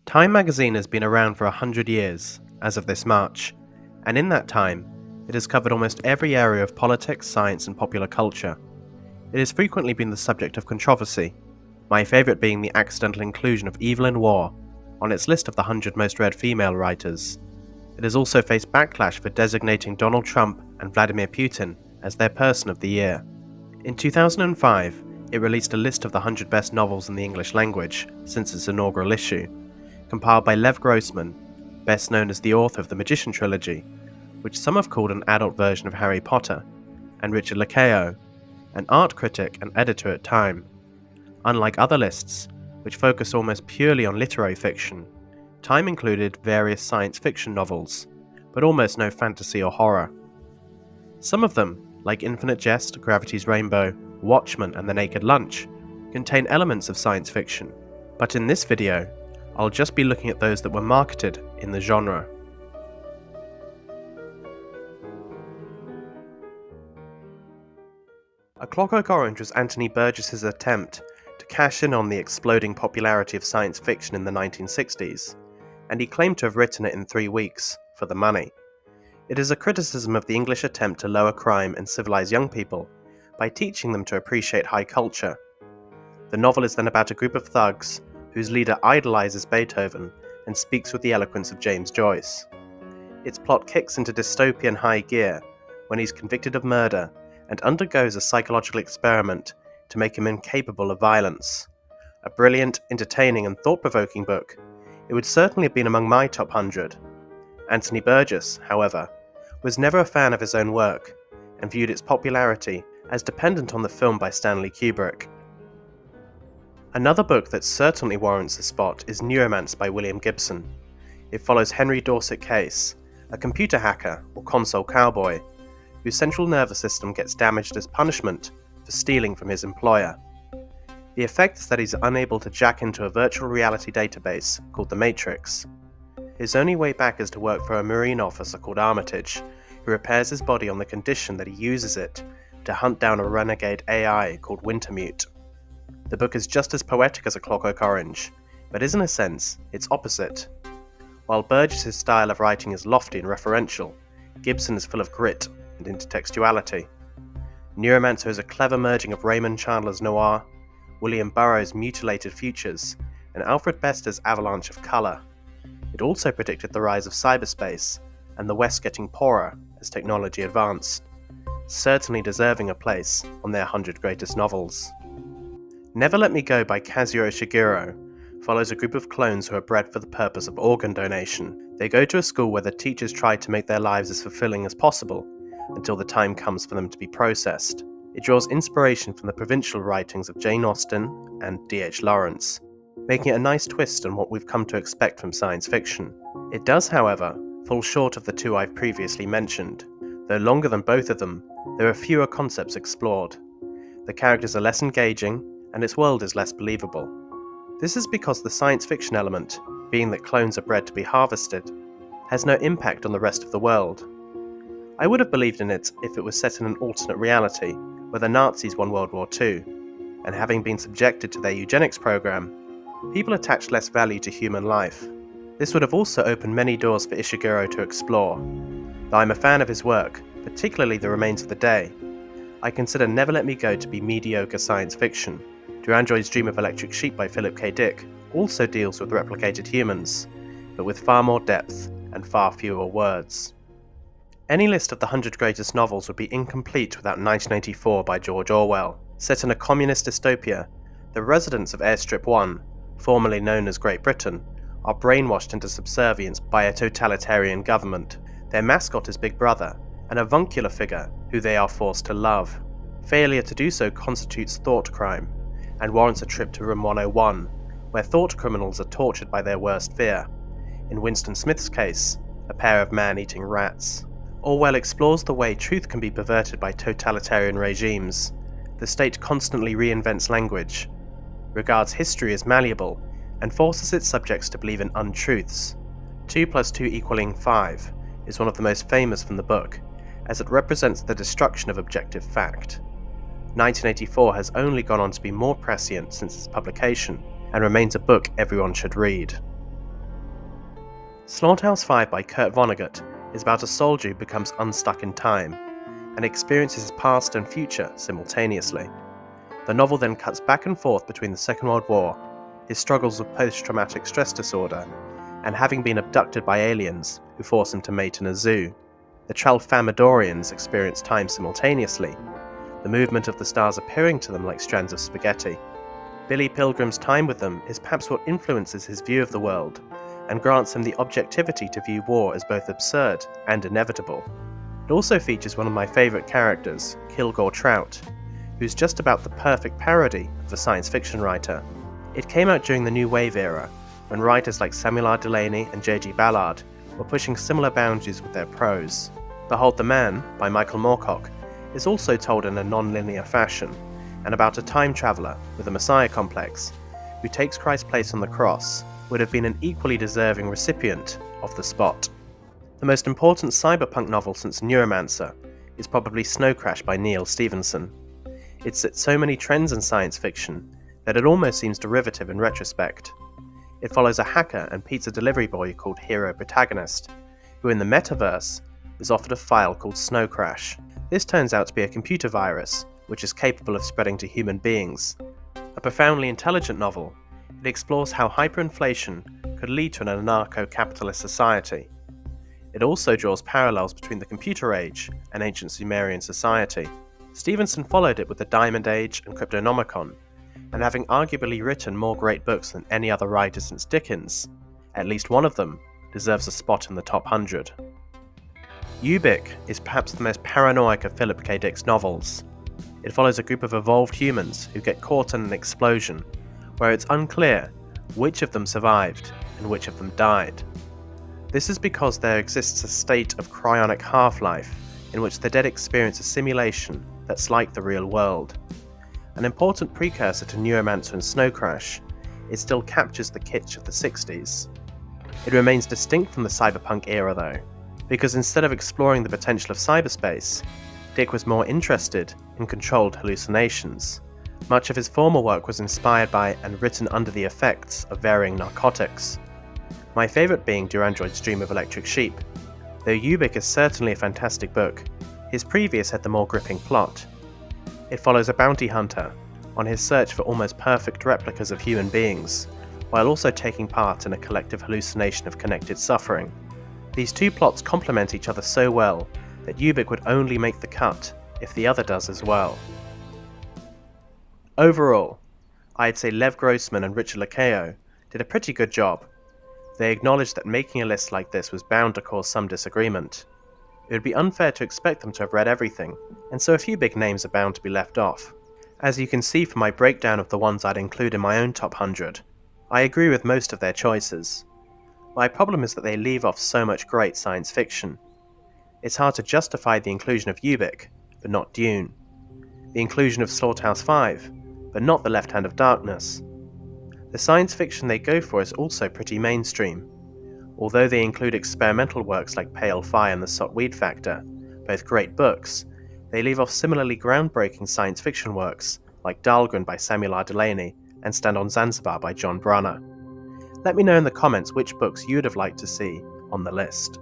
Time magazine has been around for 100 years, as of this March, and in that time, it has covered almost every area of politics, science, and popular culture. It has frequently been the subject of controversy, my favourite being the accidental inclusion of Evelyn Waugh on its list of the 100 most read female writers. It has also faced backlash for designating Donald Trump and Vladimir Putin as their Person of the Year. In 2005, it released a list of the 100 best novels in the English language since its inaugural issue, compiled by Lev Grossman, best known as the author of the Magician Trilogy, which some have called an adult version of Harry Potter, and Richard Lacayo, an art critic and editor at Time. Unlike other lists, which focus almost purely on literary fiction, Time included various science fiction novels, but almost no fantasy or horror. Some of them, like Infinite Jest, Gravity's Rainbow, Watchmen, and The Naked Lunch, contain elements of science fiction, but in this video, I'll just be looking at those that were marketed in the genre. A Clockwork Orange was Anthony Burgess's attempt to cash in on the exploding popularity of science fiction in the 1960s, and he claimed to have written it in 3 weeks, for the money. It is a criticism of the English attempt to lower crime and civilize young people by teaching them to appreciate high culture. The novel is then about a group of thugs whose leader idolizes Beethoven and speaks with the eloquence of James Joyce. Its plot kicks into dystopian high gear when he's convicted of murder and undergoes a psychological experiment to make him incapable of violence. A brilliant, entertaining, and thought-provoking book, it would certainly have been among my top 100. Anthony Burgess, however, was never a fan of his own work and viewed its popularity as dependent on the film by Stanley Kubrick. Another book that certainly warrants a spot is Neuromancer by William Gibson. It follows Henry Dorset Case, a computer hacker or console cowboy, whose central nervous system gets damaged as punishment for stealing from his employer. The effect is that he's unable to jack into a virtual reality database called the Matrix. His only way back is to work for a Marine officer called Armitage, who repairs his body on the condition that he uses it to hunt down a renegade AI called Wintermute. The book is just as poetic as A Clockwork Orange, but is in a sense its opposite. While Burgess's style of writing is lofty and referential, Gibson is full of grit and intertextuality. Neuromancer is a clever merging of Raymond Chandler's noir, William Burroughs' mutilated futures, and Alfred Bester's avalanche of colour. It also predicted the rise of cyberspace, and the West getting poorer as technology advanced, certainly deserving a place on their 100 greatest novels. Never Let Me Go by Kazuo Ishiguro follows a group of clones who are bred for the purpose of organ donation. They go to a school where the teachers try to make their lives as fulfilling as possible until the time comes for them to be processed. It draws inspiration from the provincial writings of Jane Austen and D.H. Lawrence, making it a nice twist on what we've come to expect from science fiction. It does, however, fall short of the two I've previously mentioned. Though longer than both of them, there are fewer concepts explored. The characters are less engaging, and its world is less believable. This is because the science fiction element, being that clones are bred to be harvested, has no impact on the rest of the world. I would have believed in it if it was set in an alternate reality, where the Nazis won World War II, and having been subjected to their eugenics program, people attached less value to human life. This would have also opened many doors for Ishiguro to explore. Though I'm a fan of his work, particularly The Remains of the Day, I consider Never Let Me Go to be mediocre science fiction. Do Androids Dream of Electric Sheep by Philip K. Dick also deals with replicated humans, but with far more depth and far fewer words. Any list of the 100 greatest novels would be incomplete without 1984 by George Orwell. Set in a communist dystopia, the residents of Airstrip 1, formerly known as Great Britain, are brainwashed into subservience by a totalitarian government. Their mascot is Big Brother, an avuncular figure who they are forced to love. Failure to do so constitutes thought crime, and warrants a trip to Room 101, where thought criminals are tortured by their worst fear. In Winston Smith's case, a pair of man-eating rats. Orwell explores the way truth can be perverted by totalitarian regimes. The state constantly reinvents language, regards history as malleable, and forces its subjects to believe in untruths. 2 + 2 = 5 is one of the most famous from the book, as it represents the destruction of objective fact. 1984 has only gone on to be more prescient since its publication, and remains a book everyone should read. Slaughterhouse 5 by Kurt Vonnegut is about a soldier who becomes unstuck in time and experiences his past and future simultaneously. The novel then cuts back and forth between the Second World War, his struggles with post-traumatic stress disorder, and having been abducted by aliens who force him to mate in a zoo. The Tralfamadorians experience time simultaneously, the movement of the stars appearing to them like strands of spaghetti. Billy Pilgrim's time with them is perhaps what influences his view of the world and grants him the objectivity to view war as both absurd and inevitable. It also features one of my favourite characters, Kilgore Trout, who's just about the perfect parody of a science fiction writer. It came out during the New Wave era, when writers like Samuel R. Delany and J.G. Ballard were pushing similar boundaries with their prose. Behold the Man, by Michael Moorcock, is also told in a non-linear fashion, and about a time traveller with a messiah complex, who takes Christ's place on the cross, would have been an equally deserving recipient of the spot. The most important cyberpunk novel since Neuromancer is probably Snow Crash by Neal Stephenson. It sets so many trends in science fiction that it almost seems derivative in retrospect. It follows a hacker and pizza delivery boy called Hero Protagonist, who in the metaverse is offered a file called Snow Crash. This turns out to be a computer virus, which is capable of spreading to human beings. A profoundly intelligent novel, it explores how hyperinflation could lead to an anarcho-capitalist society. It also draws parallels between the computer age and ancient Sumerian society. Stephenson followed it with the Diamond Age and Cryptonomicon, and having arguably written more great books than any other writer since Dickens, at least one of them deserves a spot in the top 100. Ubik is perhaps the most paranoid of Philip K. Dick's novels. It follows a group of evolved humans who get caught in an explosion, where it's unclear which of them survived and which of them died. This is because there exists a state of cryonic half-life in which the dead experience a simulation that's like the real world. An important precursor to Neuromancer and Snow Crash, it still captures the kitsch of the 60s. It remains distinct from the cyberpunk era though, because instead of exploring the potential of cyberspace, Dick was more interested in controlled hallucinations. Much of his former work was inspired by and written under the effects of varying narcotics. My favourite being Durandroid's Dream of Electric Sheep. Though Ubik is certainly a fantastic book, his previous had the more gripping plot. It follows a bounty hunter on his search for almost perfect replicas of human beings, while also taking part in a collective hallucination of connected suffering. These two plots complement each other so well that Ubik would only make the cut if the other does as well. Overall, I'd say Lev Grossman and Richard Lacayo did a pretty good job. They acknowledged that making a list like this was bound to cause some disagreement. It would be unfair to expect them to have read everything, and so a few big names are bound to be left off. As you can see from my breakdown of the ones I'd include in my own top 100, I agree with most of their choices. My problem is that they leave off so much great science fiction. It's hard to justify the inclusion of Ubik, but not Dune. The inclusion of Slaughterhouse 5, but not The Left Hand of Darkness. The science fiction they go for is also pretty mainstream. Although they include experimental works like Pale Fire and The Sot Weed Factor, both great books, they leave off similarly groundbreaking science fiction works like Dahlgren by Samuel R. Delany and Stand on Zanzibar by John Brunner. Let me know in the comments which books you'd have liked to see on the list.